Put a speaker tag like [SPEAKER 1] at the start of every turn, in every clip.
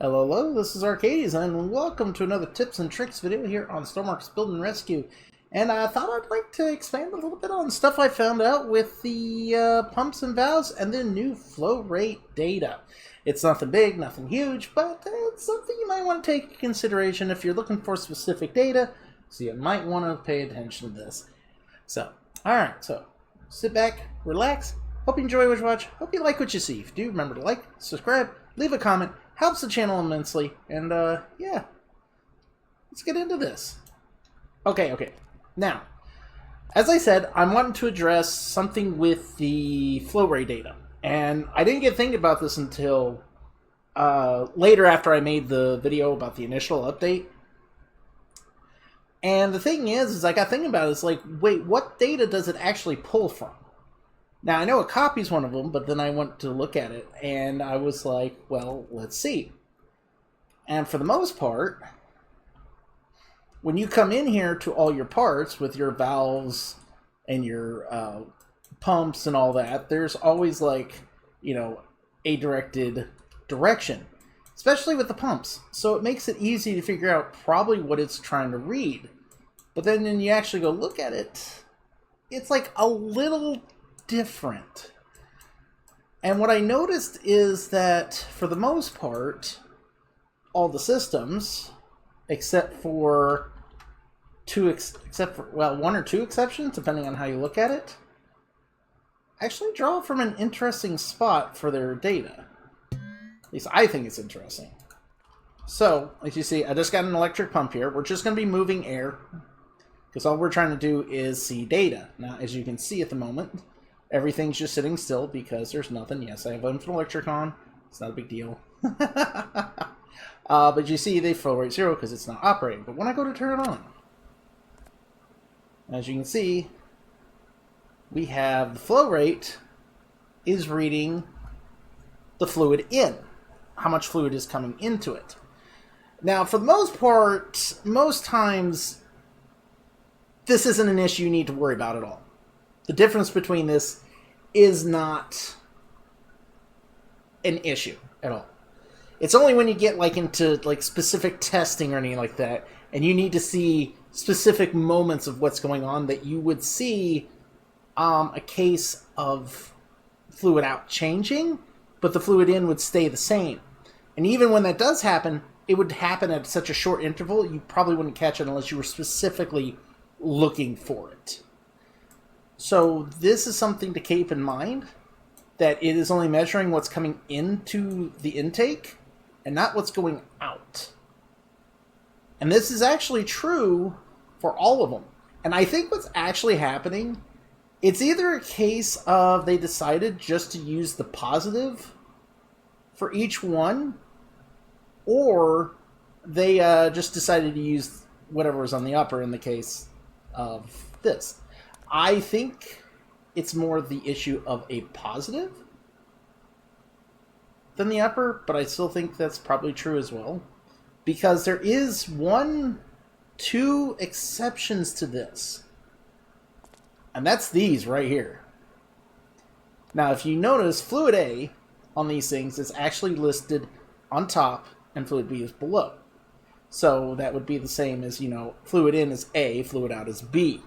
[SPEAKER 1] Hello, hello, this is Arcades, and welcome to another tips and tricks video here on Stormworks Build and Rescue. And I thought I'd like to expand a little bit on stuff I found out with the pumps and valves and the new flow rate data. It's nothing big, nothing huge, but it's something you might want to take into consideration if you're looking for specific data, so you might want to pay attention to this. So, alright, so sit back, relax, hope you enjoy what you watch, hope you like what you see. If you do, remember to like, subscribe, leave a comment. Helps the channel immensely, and yeah, let's get into this. Okay. Now, as I said, I'm wanting to address something with the flow rate data, and I didn't get thinking about this until later after I made the video about the initial update. And the thing is I got thinking about it, it's like, wait, what data does it actually pull from? Now, I know a copy's one of them, but then I went to look at it, and I was like, well, let's see. And for the most part, when you come in here to all your parts with your valves and your pumps and all that, there's always like, you know, a directed direction, especially with the pumps. So it makes it easy to figure out probably what it's trying to read. But then when you actually go look at it, it's like a little different. And what I noticed is that for the most part, all the systems, except for one or two exceptions, depending on how you look at it, actually draw from an interesting spot for their data. At least I think it's interesting. So, as you see, I just got an electric pump here. We're just going to be moving air, because all we're trying to do is see data. Now, as you can see at the moment, everything's just sitting still because there's nothing. Yes, I have infinite electric on. It's not a big deal. But you see, they flow rate 0 because it's not operating. But when I go to turn it on, as you can see, we have the flow rate is reading the fluid in. How much fluid is coming into it. Now, for the most part, most times, this isn't an issue you need to worry about at all. The difference between this is not an issue at all. It's only when you get like into like specific testing or anything like that, and you need to see specific moments of what's going on, that you would see a case of fluid out changing, but the fluid in would stay the same. And even when that does happen, it would happen at such a short interval, you probably wouldn't catch it unless you were specifically looking for it. So this is something to keep in mind, that it is only measuring what's coming into the intake and not what's going out. And this is actually true for all of them. And I think what's actually happening, it's either a case of they decided just to use the positive for each one, or they just decided to use whatever was on the upper in the case of this. I think it's more the issue of a positive than the upper, but I still think that's probably true as well. Because there is two exceptions to this. And that's these right here. Now, if you notice, fluid A on these things is actually listed on top and fluid B is below. So that would be the same as, you know, fluid in is A, fluid out is B.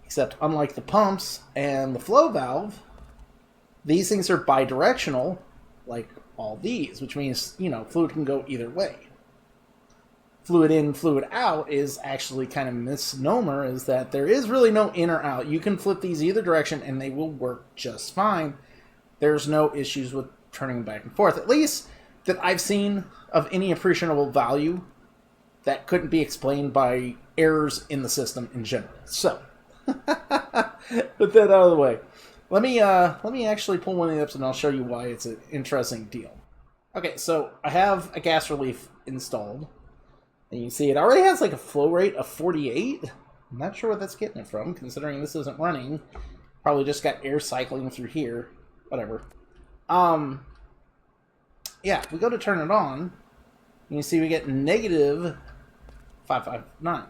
[SPEAKER 1] Except unlike the pumps and the flow valve, these things are bidirectional, like all these, which means, you know, fluid can go either way. Fluid in, fluid out is actually kind of misnomer, is that there is really no in or out. You can flip these either direction and they will work just fine. There's no issues with turning them back and forth, at least that I've seen of any appreciable value that couldn't be explained by errors in the system in general. So, put that out of the way. Let me actually pull one of these up and I'll show you why it's an interesting deal. Okay, so I have a gas relief installed. And you can see it already has like a flow rate of 48. I'm not sure what that's getting it from, considering this isn't running. Probably just got air cycling through here. Whatever. Yeah, if we go to turn it on, you can see we get negative 559.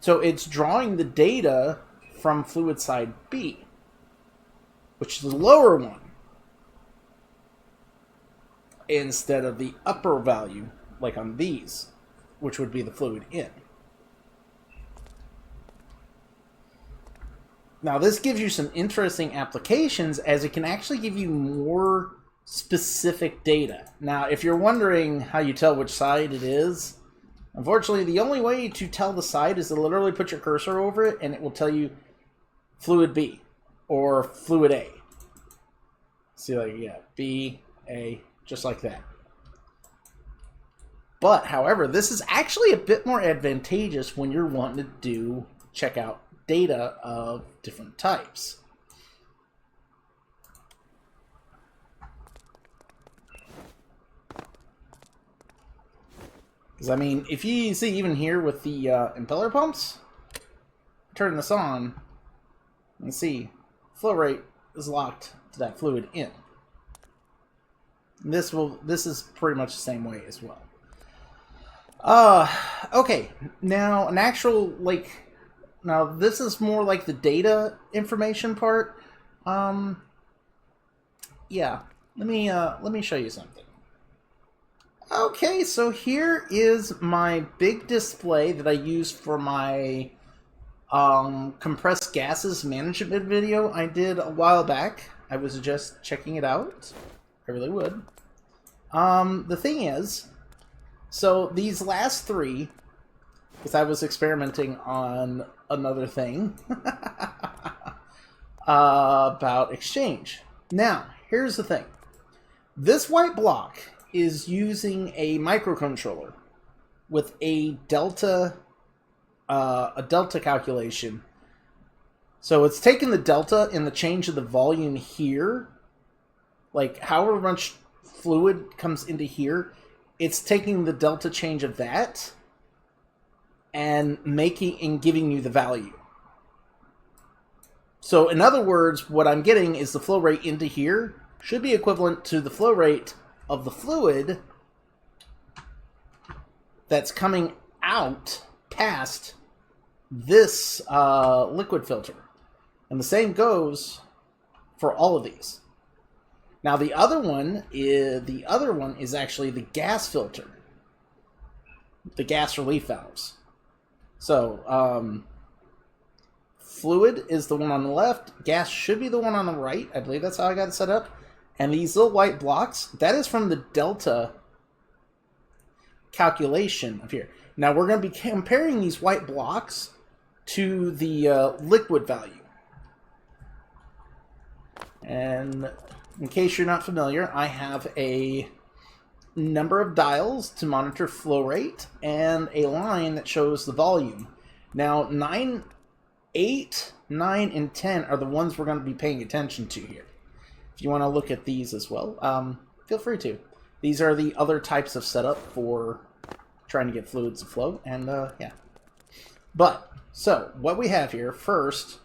[SPEAKER 1] So it's drawing the data from fluid side B, which is the lower one. instead of the upper value, like on these, which would be the fluid in. Now, this gives you some interesting applications as it can actually give you more specific data. Now, if you're wondering how you tell which side it is, unfortunately, the only way to tell the side is to literally put your cursor over it, and it will tell you fluid B or fluid A. See, like, yeah, B, A, just like that. But, however, this is actually a bit more advantageous when you're wanting to check out data of different types. Because, I mean, if you see even here with the impeller pumps, turn this on and see flow rate is locked to that fluid in. This is pretty much the same way as well. Okay, now an actual, like, now this is more like the data information part. Yeah, let me show you something. Okay, so here is my big display that I use for my compressed gases management video I did a while back. I was just checking it out. I really would. The thing is, so these last three, because I was experimenting on another thing about Exchange. Now, here's the thing. This white block is using a microcontroller with a delta calculation. So it's taken the delta and the change of the volume here, like however much fluid comes into here, it's taking the delta change of that and giving you the value. So in other words, what I'm getting is the flow rate into here should be equivalent to the flow rate of the fluid that's coming out past this liquid filter. And the same goes for all of these. Now the other one is actually the gas filter, the gas relief valves. So fluid is the one on the left, gas should be the one on the right. I believe that's how I got it set up. And these little white blocks, that is from the delta calculation of here. Now we're going to be comparing these white blocks to the liquid value. And in case you're not familiar, I have a number of dials to monitor flow rate and a line that shows the volume. Now 9, 8, 9, and 10 are the ones we're going to be paying attention to here. If you want to look at these as well, feel free to. These are the other types of setup for trying to get fluids to flow, and yeah. But, so, what we have here, first,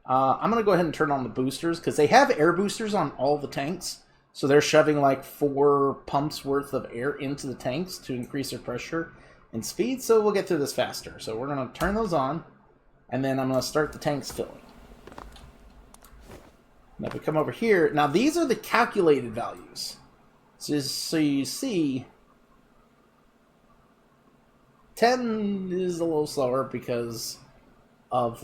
[SPEAKER 1] I'm going to go ahead and turn on the boosters, because they have air boosters on all the tanks, so they're shoving like 4 pumps worth of air into the tanks to increase their pressure and speed, so we'll get through this faster. So we're going to turn those on, and then I'm going to start the tanks filling. Now if we come over here, now these are the calculated values. So you see, 10 is a little slower because of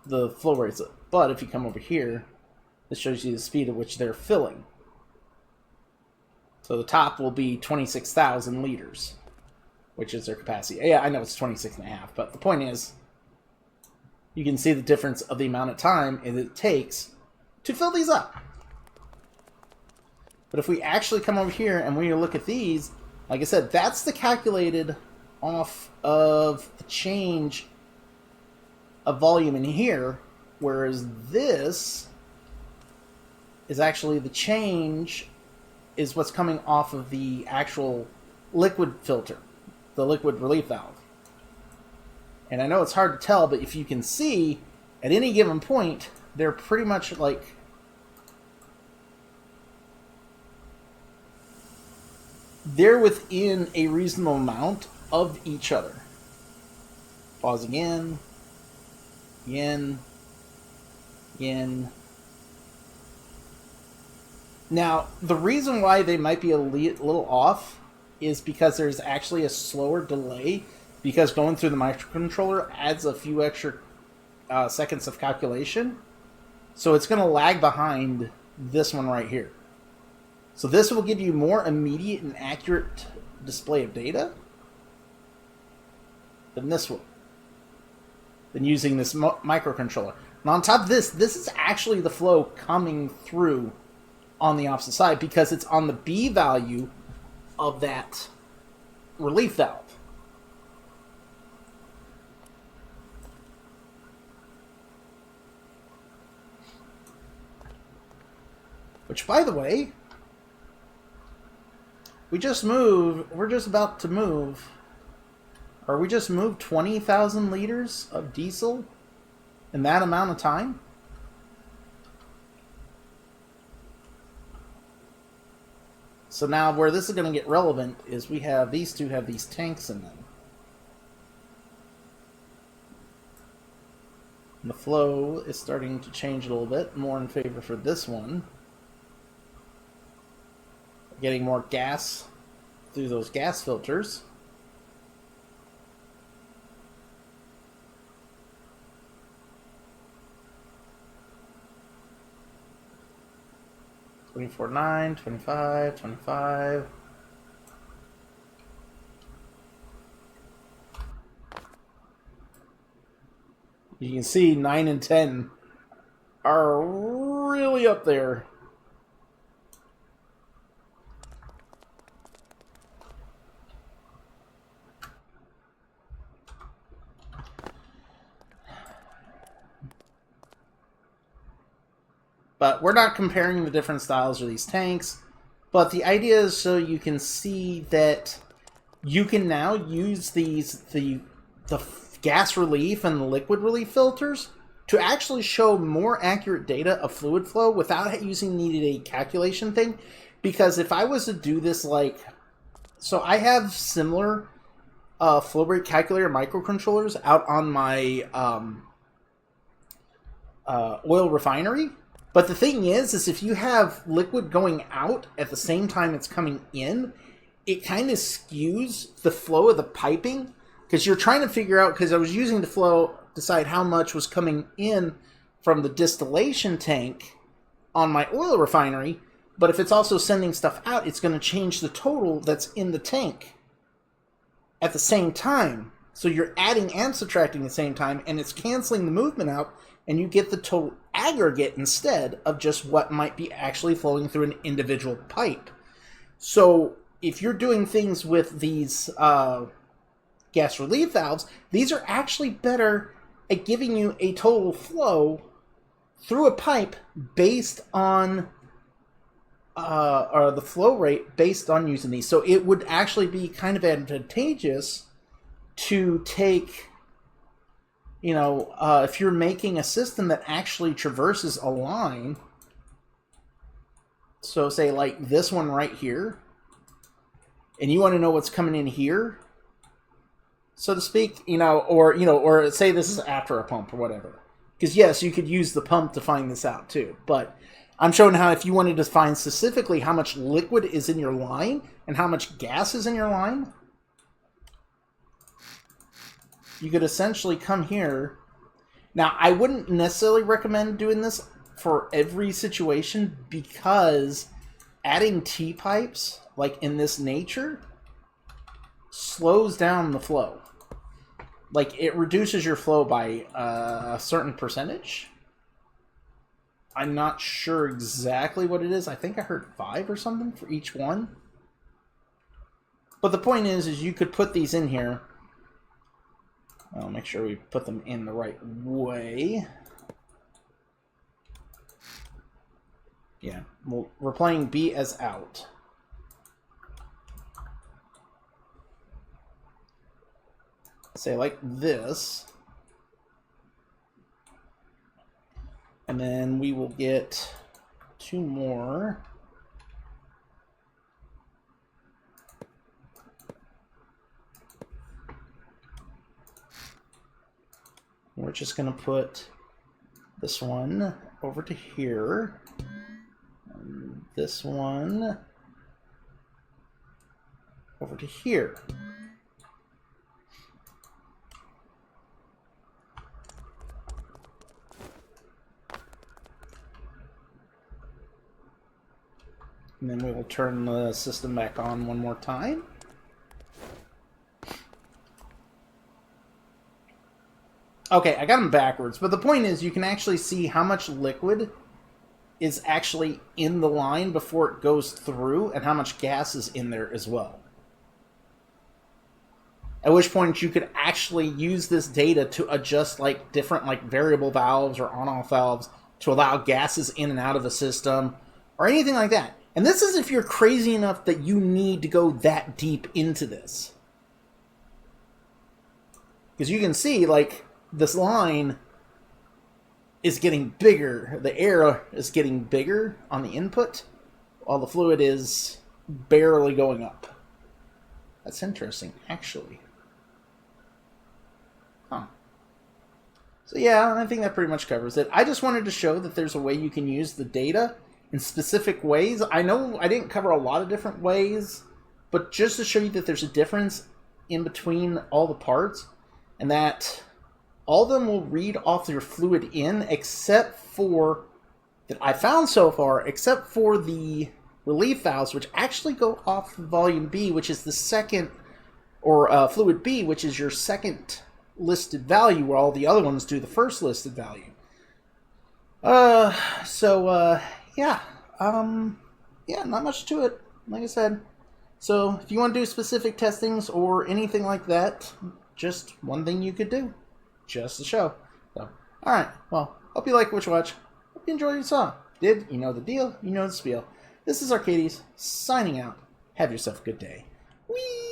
[SPEAKER 1] the flow rates. But if you come over here, this shows you the speed at which they're filling. So the top will be 26,000 liters, which is their capacity. Yeah, I know it's 26.5, but the point is, you can see the difference of the amount of time it takes to fill these up. But if we actually come over here and we look at these, like I said, that's the calculated off of the change of volume in here, whereas this is actually the change is what's coming off of the actual liquid filter, the liquid relief valve. And I know it's hard to tell, but if you can see, at any given point, they're pretty much like they're within a reasonable amount of each other. Pause again. Again. Again. Now, the reason why they might be a little off is because there's actually a slower delay, because going through the microcontroller adds a few extra seconds of calculation. So it's going to lag behind this one right here. So this will give you more immediate and accurate display of data than this one, than using this microcontroller. And on top of this, this is actually the flow coming through on the opposite side because it's on the B value of that relief valve. Which, by the way, we're just about to move, or we just moved 20,000 liters of diesel in that amount of time. So now where this is going to get relevant is we have these two have these tanks in them. And the flow is starting to change a little bit, more in favor for this one. Getting more gas through those gas filters. $24.9, $25, $25. You can see 9 and 10 are really up there. But we're not comparing the different styles of these tanks. But the idea is so you can see that you can now use these the gas relief and the liquid relief filters to actually show more accurate data of fluid flow without using needed a calculation thing. Because if I was to do this so I have similar flow rate calculator microcontrollers out on my oil refinery. But the thing is if you have liquid going out at the same time it's coming in, it kind of skews the flow of the piping, because you're trying to figure out, because I was using the flow, decide how much was coming in from the distillation tank on my oil refinery, but if it's also sending stuff out, it's going to change the total that's in the tank at the same time. So you're adding and subtracting at the same time, and it's canceling the movement out, and you get the total aggregate instead of just what might be actually flowing through an individual pipe. So if you're doing things with these gas relief valves, these are actually better at giving you a total flow through a pipe based on or the flow rate based on using these. So it would actually be kind of advantageous to take, if you're making a system that actually traverses a line, so say like this one right here, and you want to know what's coming in here, so to speak, or say this is after a pump or whatever. Because yes, you could use the pump to find this out too, but I'm showing how if you wanted to find specifically how much liquid is in your line and how much gas is in your line, you could essentially come here. Now, I wouldn't necessarily recommend doing this for every situation, because adding T-pipes, like in this nature, slows down the flow. Like, it reduces your flow by a certain percentage. I'm not sure exactly what it is. I think I heard 5 or something for each one. But the point is you could put these in here. I'll make sure we put them in the right way. Yeah, we're playing B as out. Say like this. And then we will get 2 more. We're just going to put this one over to here. And this one over to here. And then we will turn the system back on one more time. Okay, I got them backwards, but the point is you can actually see how much liquid is actually in the line before it goes through and how much gas is in there as well. At which point you could actually use this data to adjust like different like variable valves or on-off valves to allow gases in and out of the system or anything like that. And this is if you're crazy enough that you need to go that deep into this. Because you can see, like, this line is getting bigger. The air is getting bigger on the input, while the fluid is barely going up. That's interesting, actually. Huh. So yeah, I think that pretty much covers it. I just wanted to show that there's a way you can use the data in specific ways. I know I didn't cover a lot of different ways, but just to show you that there's a difference in between all the parts, and that all of them will read off your fluid in, except for, that I found so far, except for the relief valves, which actually go off volume B, which is the second, or fluid B, which is your second listed value, where all the other ones do the first listed value. Yeah, not much to it, like I said. So if you want to do specific testings or anything like that, just one thing you could do, just to show. So, alright, well, hope you like what you watch. Hope you enjoyed what you saw. Did, you know the deal, you know the spiel. This is Arcades, signing out. Have yourself a good day. Whee!